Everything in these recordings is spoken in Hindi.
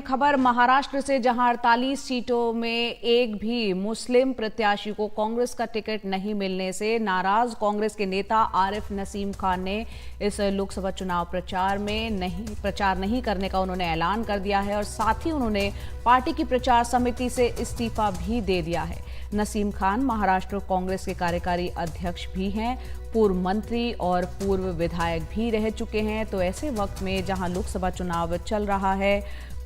खबर महाराष्ट्र से, जहां 48 सीटों में एक भी मुस्लिम प्रत्याशी को कांग्रेस का टिकट नहीं मिलने से नाराज कांग्रेस के नेता आरिफ नसीम खान ने इस लोकसभा चुनाव प्रचार नहीं करने का उन्होंने ऐलान कर दिया है और साथ ही उन्होंने पार्टी की प्रचार समिति से इस्तीफा भी दे दिया है। नसीम खान महाराष्ट्र कांग्रेस के कार्यकारी अध्यक्ष भी हैं, पूर्व मंत्री और पूर्व विधायक भी रह चुके हैं। तो ऐसे वक्त में जहां लोकसभा चुनाव चल रहा है,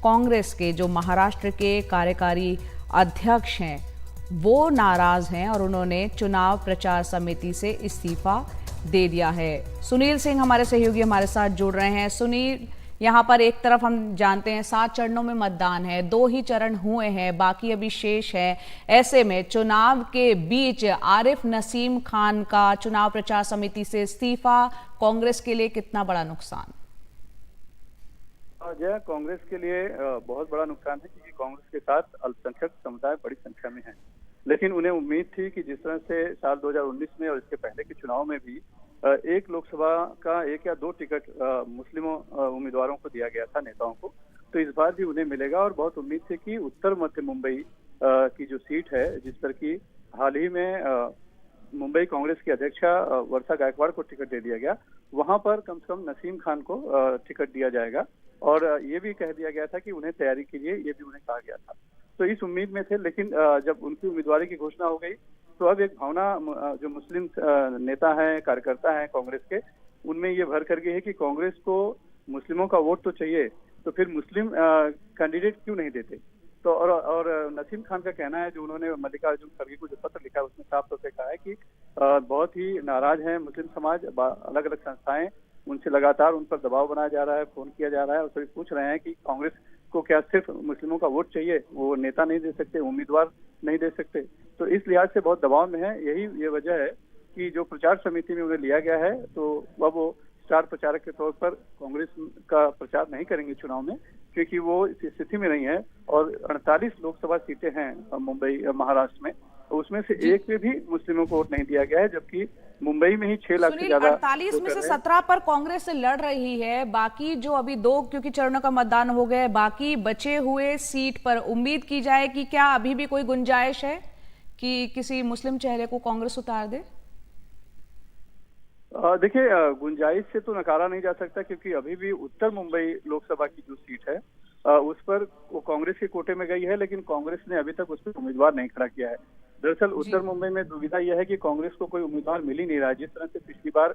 कांग्रेस के जो महाराष्ट्र के कार्यकारी अध्यक्ष हैं वो नाराज हैं और उन्होंने चुनाव प्रचार समिति से इस्तीफा दे दिया है। सुनील सिंह हमारे सहयोगी हमारे साथ जुड़ रहे हैं। सुनील, यहाँ पर एक तरफ हम जानते हैं 7 चरणों में मतदान है, 2 ही चरण हुए हैं, बाकी अभी शेष है। ऐसे में चुनाव के बीच आरिफ नसीम खान का चुनाव प्रचार समिति से इस्तीफा कांग्रेस के लिए कितना बड़ा नुकसान? जय, कांग्रेस के लिए बहुत बड़ा नुकसान है क्योंकि कांग्रेस के साथ अल्पसंख्यक समुदाय बड़ी संख्या में है। लेकिन उन्हें उम्मीद थी कि जिस तरह से साल 2019 में और इसके पहले के चुनाव में भी एक लोकसभा का 1 या 2 टिकट मुस्लिमों उम्मीदवारों को दिया गया था, नेताओं को, तो इस बार भी उन्हें मिलेगा। और बहुत उम्मीद थी कि उत्तर मध्य मुंबई की जो सीट है, जिस पर की हाल ही में मुंबई कांग्रेस की अध्यक्षा वर्षा गायकवाड़ को टिकट दे दिया गया, वहां पर कम से कम नसीम खान को टिकट दिया जाएगा। और ये भी कह दिया गया था कि उन्हें तैयारी के लिए ये भी उन्हें कहा गया था। तो इस उम्मीद में थे, लेकिन जब उनकी उम्मीदवारी की घोषणा हो गई तो अब एक भावना जो मुस्लिम नेता हैं, कार्यकर्ता हैं कांग्रेस के, उनमें ये भर कर गई है कि कांग्रेस को मुस्लिमों का वोट तो चाहिए, तो फिर मुस्लिम कैंडिडेट क्यों नहीं देते। तो और नसीम खान का कहना है, जो उन्होंने मल्लिकार्जुन खड़गे को जो पत्र लिखा है उसमें साफ तौर से कहा है कि बहुत ही नाराज है मुस्लिम समाज, अलग अलग संस्थाएं उनसे लगातार उन पर दबाव बनाया जा रहा है, फोन किया जा रहा है और सभी पूछ रहे हैं कि कांग्रेस को क्या सिर्फ मुस्लिमों का वोट चाहिए, वो नेता नहीं दे सकते, उम्मीदवार नहीं दे सकते। तो इस लिहाज से बहुत दबाव में है। ये वजह है कि जो प्रचार समिति में उन्हें लिया गया है, तो अब वो स्टार प्रचारक के तौर पर कांग्रेस का प्रचार नहीं करेंगे चुनाव में, क्योंकि वो इस स्थिति में नहीं है। और 48 लोकसभा सीटें हैं मुंबई महाराष्ट्र में, उसमें से एक में भी मुस्लिमों को वोट नहीं दिया गया है, जबकि मुंबई में ही 6 लाख से ज्यादा 48 में से 17 पर कांग्रेस से लड़ रही है। बाकी जो अभी 2 क्योंकि चरणों का मतदान हो गया है, बाकी बचे हुए सीट पर उम्मीद की जाए कि क्या अभी भी कोई गुंजाइश है कि किसी मुस्लिम चेहरे को कांग्रेस उतार दे? देखिए, गुंजाइश से तो नकारा नहीं जा सकता, क्योंकि अभी भी उत्तर मुंबई लोकसभा की जो सीट है उस पर वो कांग्रेस के कोटे में गई है, लेकिन कांग्रेस ने अभी तक उस पर उम्मीदवार नहीं खड़ा किया है। दरअसल उत्तर मुंबई में दुविधा यह है कि कांग्रेस को कोई उम्मीदवार मिल ही नहीं रहा है। जिस तरह से पिछली बार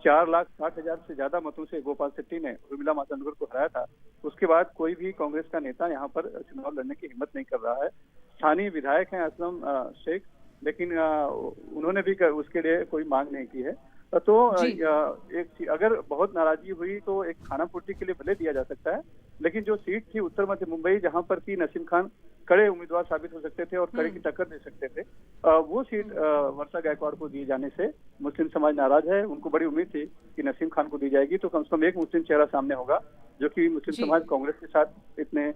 4,60,000 से ज्यादा मतों से गोपाल शेट्टी ने उर्मिला मातोंडकर को हराया था, उसके बाद कोई भी कांग्रेस का नेता यहाँ पर चुनाव लड़ने की हिम्मत नहीं कर रहा है। स्थानीय विधायक हैं असलम शेख, लेकिन उन्होंने भी उसके लिए कोई मांग नहीं की है। तो एक अगर बहुत नाराजगी हुई तो एक खाना पूर्ति के लिए भले दिया जा सकता है, लेकिन जो सीट थी उत्तर मध्य मुंबई, जहां पर की नसीम खान कड़े उम्मीदवार साबित हो सकते थे और कड़े की टक्कर दे सकते थे, वो सीट वर्षा गायकवाड़ को दिए जाने से मुस्लिम समाज नाराज है। उनको बड़ी उम्मीद थी कि नसीम खान को दी जाएगी तो कम से कम एक मुस्लिम चेहरा सामने होगा, जो कि मुस्लिम समाज कांग्रेस के साथ इतने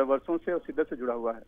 वर्षों से और शिद्दत से जुड़ा हुआ है।